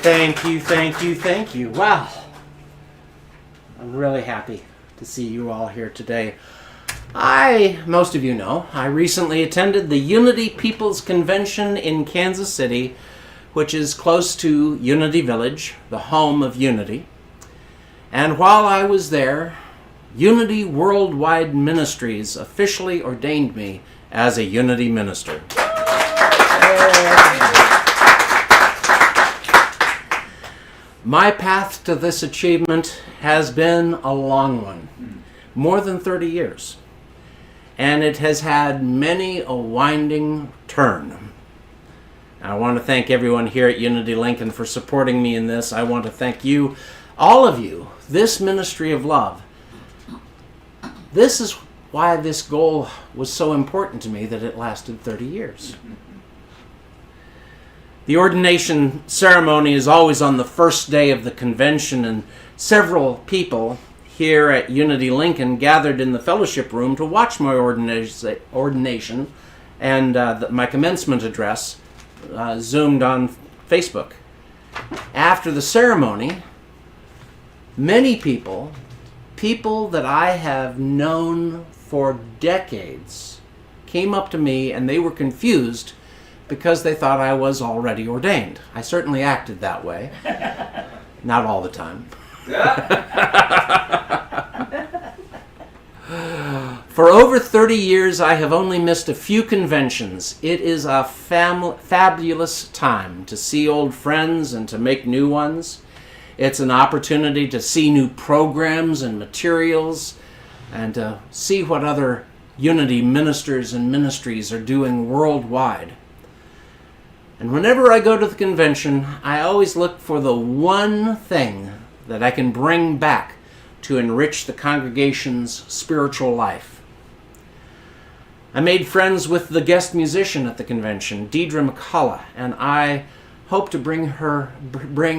Thank you, thank you, thank you. Wow. I'm really happy to see you all here today. Most of you know, I recently attended the Unity People's Convention in Kansas City, which is close to Unity Village, the home of Unity. And while I was there, Unity Worldwide Ministries officially ordained me as a Unity minister. My path to this achievement has been a long one, more than 30 years, and it has had many a winding turn. I want to thank everyone here at Unity Lincoln for supporting me in this. I want to thank you, all of you, this ministry of love. This is why this goal was so important to me, that it lasted 30 years. The ordination ceremony is always on the first day of the convention, and several people here at Unity Lincoln gathered in the fellowship room to watch my ordination and my commencement address zoomed on Facebook. After the ceremony, many people that I have known for decades, came up to me and they were confused because they thought I was already ordained. I certainly acted that way. Not all the time. For over 30 years, I have only missed a few conventions. It is a fabulous time to see old friends and to make new ones. It's an opportunity to see new programs and materials and to see what other Unity ministers and ministries are doing worldwide. And whenever I go to the convention, I always look for the one thing that I can bring back to enrich the congregation's spiritual life. I made friends with the guest musician at the convention, Deidre McCullough, and I hope to bring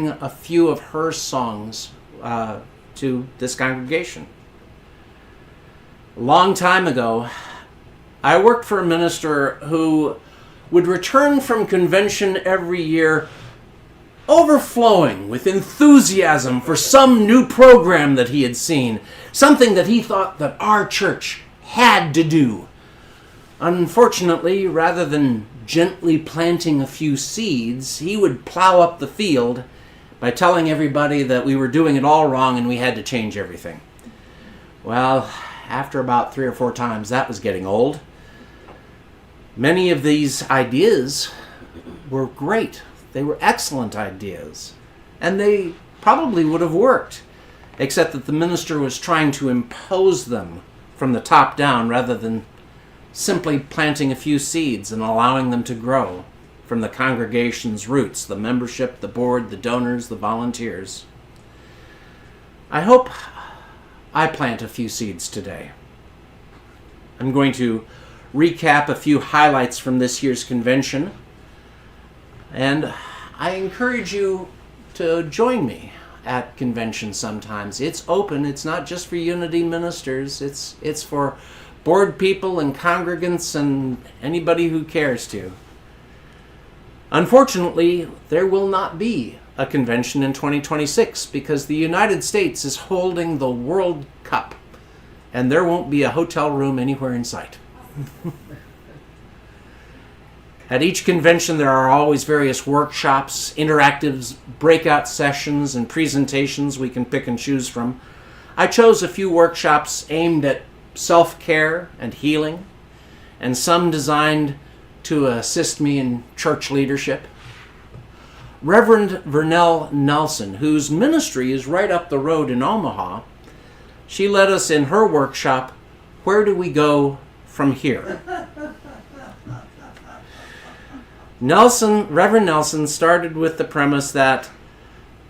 a few of her songs to this congregation. A long time ago, I worked for a minister who would return from convention every year overflowing with enthusiasm for some new program that he had seen, something that he thought that our church had to do. Unfortunately, rather than gently planting a few seeds, he would plow up the field by telling everybody that we were doing it all wrong and we had to change everything. Well, after about 3 or 4 times, that was getting old. Many of these ideas were great. They were excellent ideas. And they probably would have worked, except that the minister was trying to impose them from the top down rather than simply planting a few seeds and allowing them to grow from the congregation's roots, the membership, the board, the donors, the volunteers. I hope I plant a few seeds today. I'm going to recap a few highlights from this year's convention, and I encourage you to join me at convention sometimes. It's open. It's not just for Unity ministers. It's for board people and congregants and anybody who cares to. Unfortunately, there will not be a convention in 2026 because the United States is holding the World Cup, and there won't be a hotel room anywhere in sight. At each convention, there are always various workshops, interactives, breakout sessions, and presentations we can pick and choose from. I chose a few workshops aimed at self-care and healing, and some designed to assist me in church leadership. Reverend Vernell Nelson, whose ministry is right up the road in Omaha, she led us in her workshop, Where Do We Go From Here? Reverend Nelson started with the premise that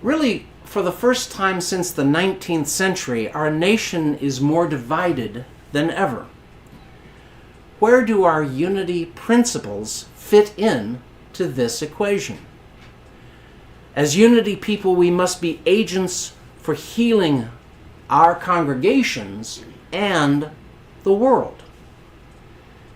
really, for the first time since the 19th century, our nation is more divided than ever. Where do our unity principles fit in to this equation? As unity people, we must be agents for healing our congregations and the world.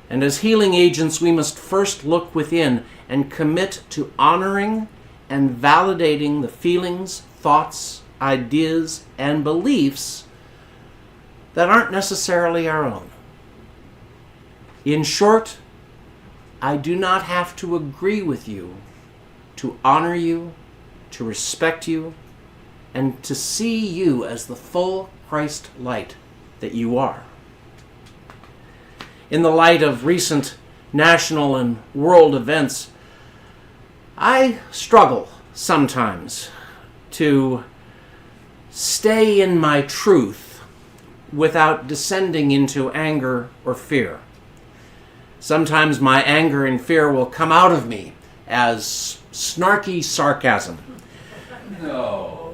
And as healing agents, we must first look within and commit to honoring and validating the feelings, thoughts, ideas, and beliefs that aren't necessarily our own. In short, I do not have to agree with you to honor you, to respect you, and to see you as the full Christ light that you are. In the light of recent national and world events, I struggle sometimes to stay in my truth without descending into anger or fear. Sometimes my anger and fear will come out of me as snarky sarcasm. No.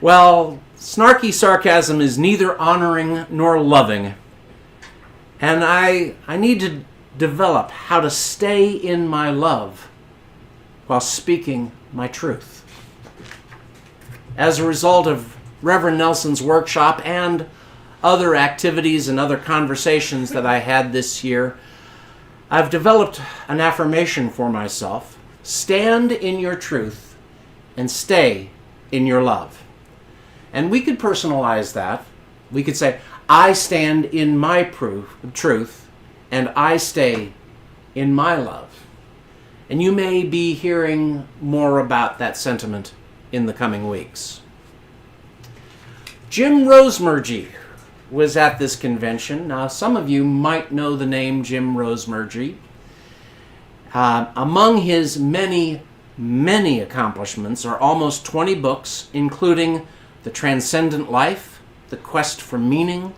Well, snarky sarcasm is neither honoring nor loving. And I need to develop how to stay in my love while speaking my truth. As a result of Reverend Nelson's workshop and other activities and other conversations that I had this year, I've developed an affirmation for myself. Stand in your truth and stay in your love. And we could personalize that. We could say, I stand in my truth and I stay in my love. And you may be hearing more about that sentiment in the coming weeks. Jim Rosemergy was at this convention. Now, some of you might know the name Jim Rosemergy. Among his many, many accomplishments are almost 20 books, including The Transcendent Life, The Quest for Meaning,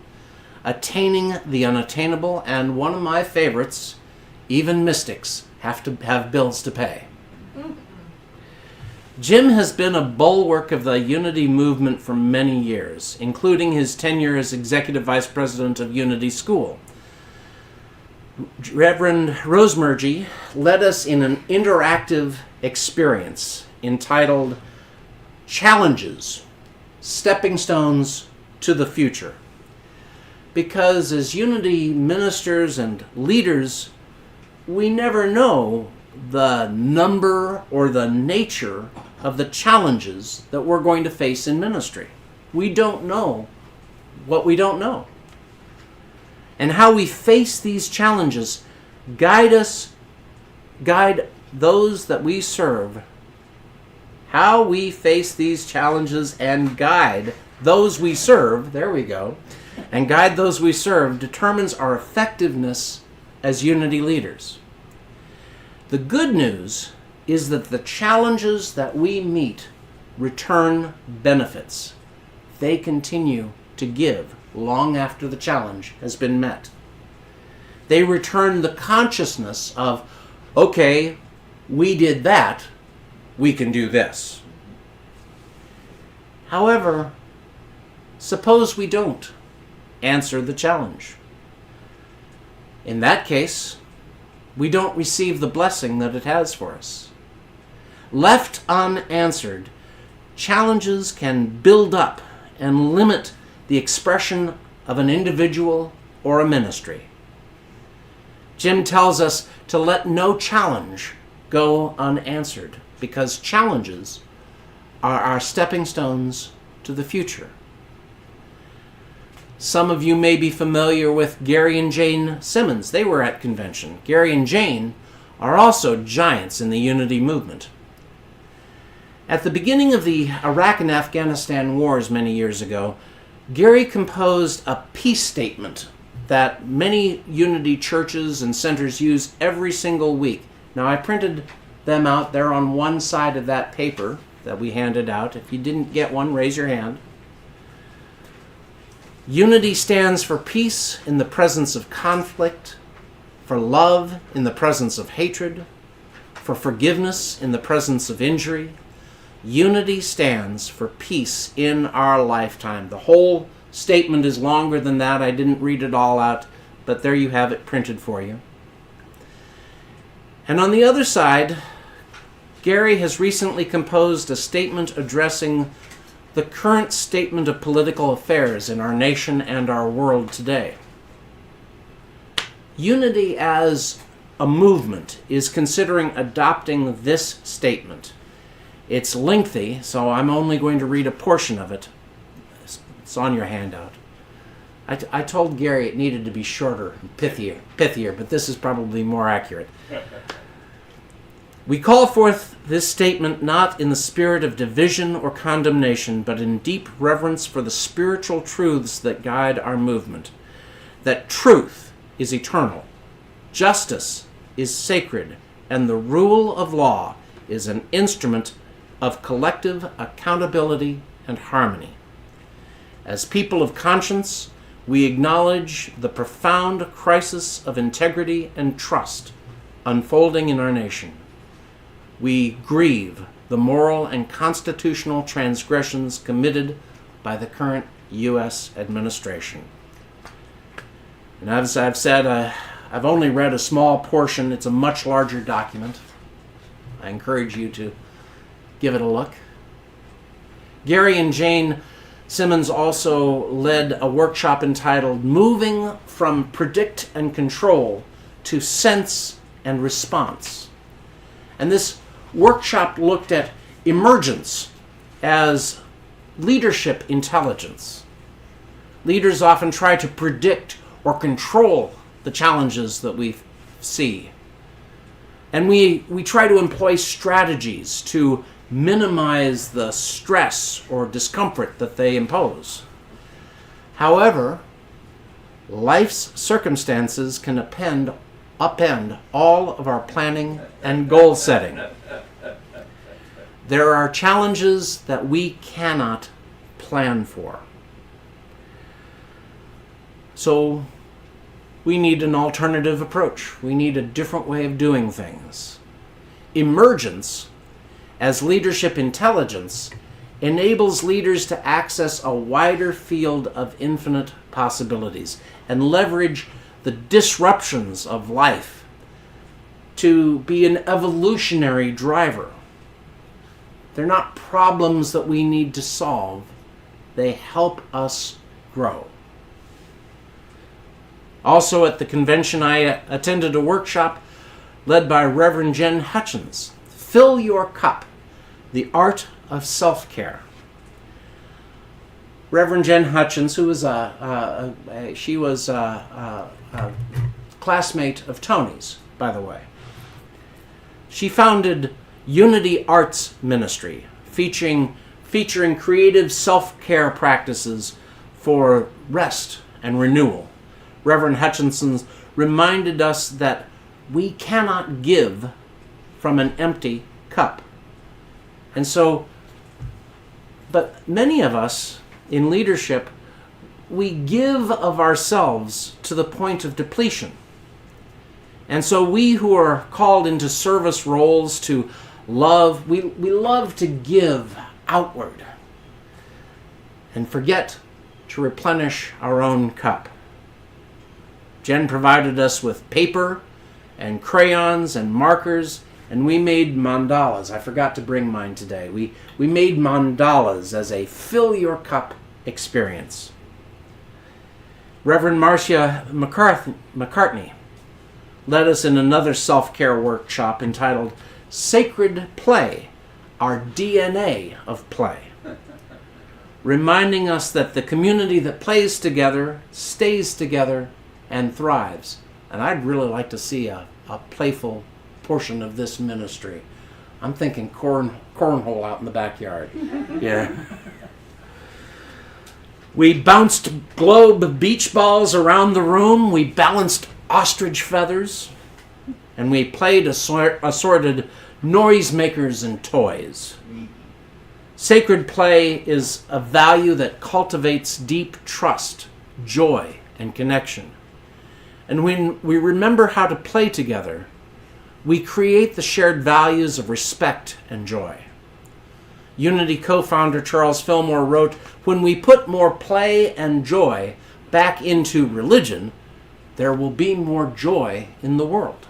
Attaining the Unattainable, and one of my favorites, Even Mystics Have to Have Bills to Pay. Jim has been a bulwark of the Unity movement for many years, including his tenure as Executive Vice President of Unity School. Reverend Rosemergy led us in an interactive experience entitled Challenges, Stepping Stones to the Future. Because as Unity ministers and leaders, we never know the number or the nature of the challenges that we're going to face in ministry. We don't know what we don't know. And how we face these challenges guide those that we serve. How we face these challenges and guide those we serve, there we go, and guide those we serve determines our effectiveness as Unity leaders. The good news is that the challenges that we meet return benefits. They continue to give long after the challenge has been met. They return the consciousness of, okay, we did that, we can do this. However, suppose we don't answer the challenge. In that case, we don't receive the blessing that it has for us. Left unanswered, challenges can build up and limit the expression of an individual or a ministry. Jim tells us to let no challenge go unanswered, because challenges are our stepping stones to the future. Some of you may be familiar with Gary and Jane Simmons. They were at convention. Gary and Jane are also giants in the Unity movement. At the beginning of the Iraq and Afghanistan wars many years ago, Gary composed a peace statement that many Unity churches and centers use every single week. Now, I printed them out there on one side of that paper that we handed out. If you didn't get one, raise your hand. Unity stands for peace in the presence of conflict, for love in the presence of hatred, for forgiveness in the presence of injury. Unity stands for peace in our lifetime. The whole statement is longer than that. I didn't read it all out, but there you have it printed for you. And on the other side, Gary has recently composed a statement addressing the current statement of political affairs in our nation and our world today. Unity as a movement is considering adopting this statement. It's lengthy, so I'm only going to read a portion of it. It's on your handout. I told Gary it needed to be shorter and pithier, but this is probably more accurate. We call forth this statement not in the spirit of division or condemnation, but in deep reverence for the spiritual truths that guide our movement. That truth is eternal, justice is sacred, and the rule of law is an instrument of collective accountability and harmony. As people of conscience, we acknowledge the profound crisis of integrity and trust unfolding in our nation. We grieve the moral and constitutional transgressions committed by the current U.S. administration. And as I've said, I've only read a small portion. It's a much larger document. I encourage you to give it a look. Gary and Jane Simmons also led a workshop entitled Moving from Predict and Control to Sense and Response. And this workshop looked at emergence as leadership intelligence. Leaders often try to predict or control the challenges that we see. And we try to employ strategies to minimize the stress or discomfort that they impose. However, life's circumstances can upend all of our planning and goal setting. There are challenges that we cannot plan for. So we need an alternative approach. We need a different way of doing things. Emergence as leadership intelligence enables leaders to access a wider field of infinite possibilities and leverage the disruptions of life to be an evolutionary driver. They're not problems that we need to solve. They help us grow. Also at the convention, I attended a workshop led by Reverend Jen Hutchins, Fill Your Cup, the Art of Self-Care. Reverend Jen Hutchins, who was a classmate of Tony's, by the way. She founded Unity Arts Ministry, featuring creative self-care practices for rest and renewal. Reverend Hutchinson reminded us that we cannot give from an empty cup. And so, but many of us in leadership, we give of ourselves to the point of depletion. And so we who are called into service roles to love, we love to give outward and forget to replenish our own cup. Jen provided us with paper and crayons and markers, and we made mandalas. I forgot to bring mine today. We made mandalas as a fill your cup experience. Reverend Marcia McCartney led us in another self-care workshop entitled Sacred Play, Our DNA of Play, reminding us that the community that plays together stays together and thrives. And I'd really like to see a playful portion of this ministry. I'm thinking cornhole out in the backyard. Yeah. We bounced globe beach balls around the room. We balanced ostrich feathers. And we played assorted noisemakers and toys. Sacred play is a value that cultivates deep trust, joy, and connection. And when we remember how to play together, we create the shared values of respect and joy. Unity co-founder Charles Fillmore wrote, "When we put more play and joy back into religion, there will be more joy in the world."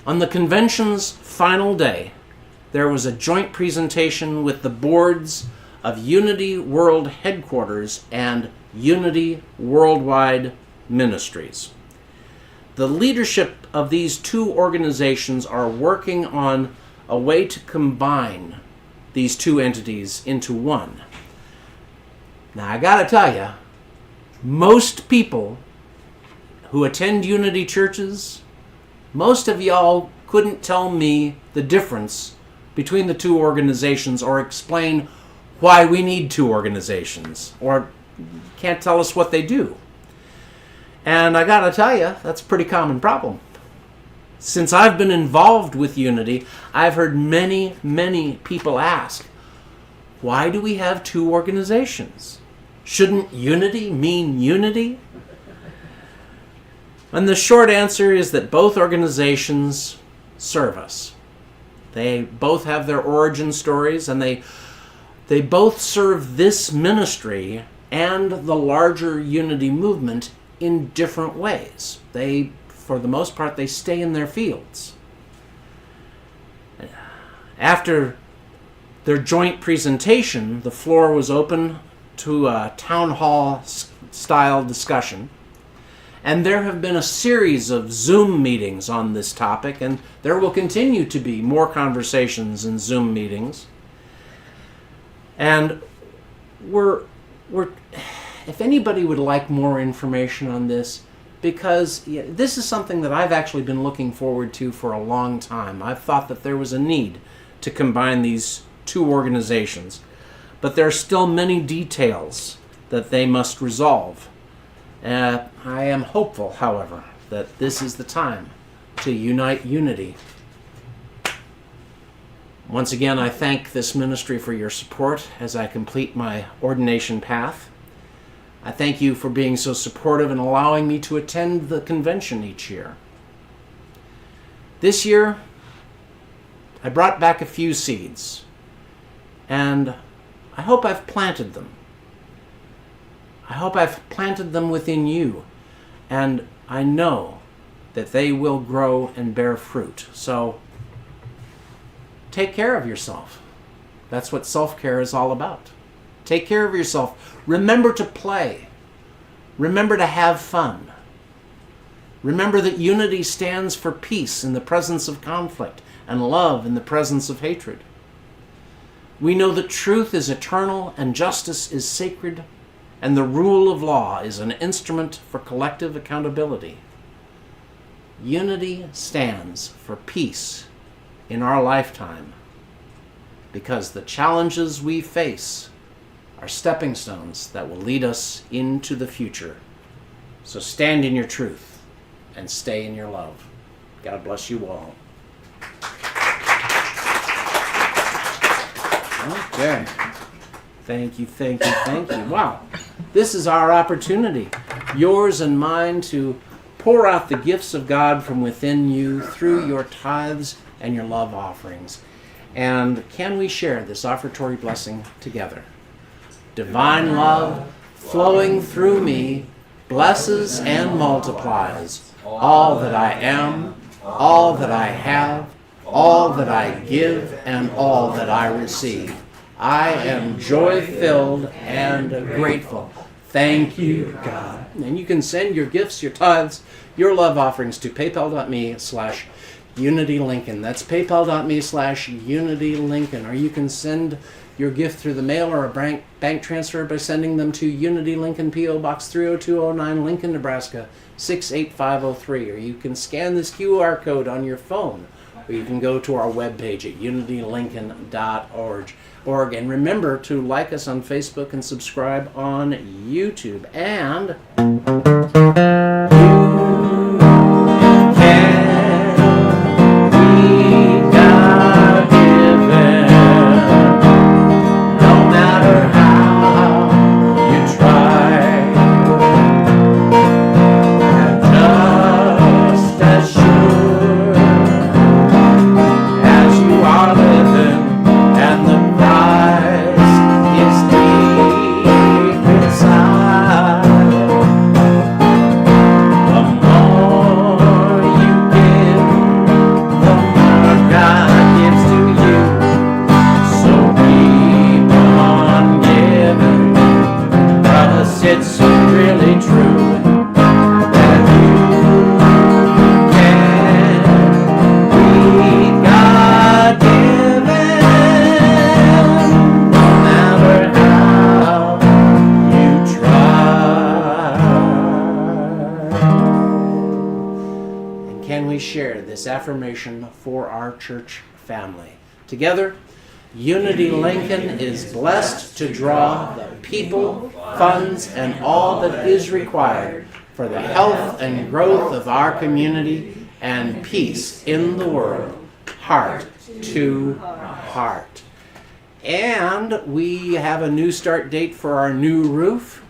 On the convention's final day, there was a joint presentation with the boards of Unity World Headquarters and Unity Worldwide Ministries. the leadership of these two organizations are working on a way to combine these two entities into one. Now, I gotta tell you, most people who attend Unity churches, most of y'all couldn't tell me the difference between the two organizations or explain why we need two organizations, or can't tell us what they do. And I gotta tell you, that's a pretty common problem. Since I've been involved with Unity, I've heard many, many people ask, why do we have two organizations? Shouldn't unity mean unity? And the short answer is that both organizations serve us. They both have their origin stories, and they both serve this ministry and the larger unity movement in different ways. They, for the most part, they stay in their fields. After their joint presentation, the floor was open to a town hall style discussion. And there have been a series of Zoom meetings on this topic, and there will continue to be more conversations in Zoom meetings. And if anybody would like more information on this, because this is something that I've actually been looking forward to for a long time. I've thought that there was a need to combine these two organizations, but there are still many details that they must resolve. I am hopeful, however, that this is the time to unite unity. Once again, I thank this ministry for your support as I complete my ordination path. I thank you for being so supportive and allowing me to attend the convention each year. This year, I brought back a few seeds, and I hope I've planted them. I hope I've planted them within you, and I know that they will grow and bear fruit. So, take care of yourself. That's what self-care is all about. Take care of yourself. Remember to play. Remember to have fun. Remember that unity stands for peace in the presence of conflict and love in the presence of hatred. We know that truth is eternal and justice is sacred, and the rule of law is an instrument for collective accountability. Unity stands for peace in our lifetime, because the challenges we face are stepping stones that will lead us into the future. So stand in your truth and stay in your love. God bless you all. Okay. Thank you, thank you, thank you. Wow. This is our opportunity, yours and mine, to pour out the gifts of God from within you through your tithes and your love offerings. And can we share this offertory blessing together? Divine love flowing through me blesses and multiplies all that I am, all that I have, all that I give, and all that I receive. I am joy-filled and grateful. Thank you, God. And you can send your gifts, your tithes, your love offerings to paypal.me/UnityLincoln. That's paypal.me/UnityLincoln. Or you can send your gift through the mail or a bank transfer by sending them to Unity Lincoln, P.O. Box 30209, Lincoln, Nebraska 68503. Or you can scan this QR code on your phone. Or you can go to our webpage at unitylincoln.org. And remember to like us on Facebook and subscribe on YouTube. And we share this affirmation for our church family. Together, Unity Lincoln is blessed to draw the people, funds, and all that is required for the health and growth of our community and peace in the world, heart to heart. And we have a new start date for our new roof.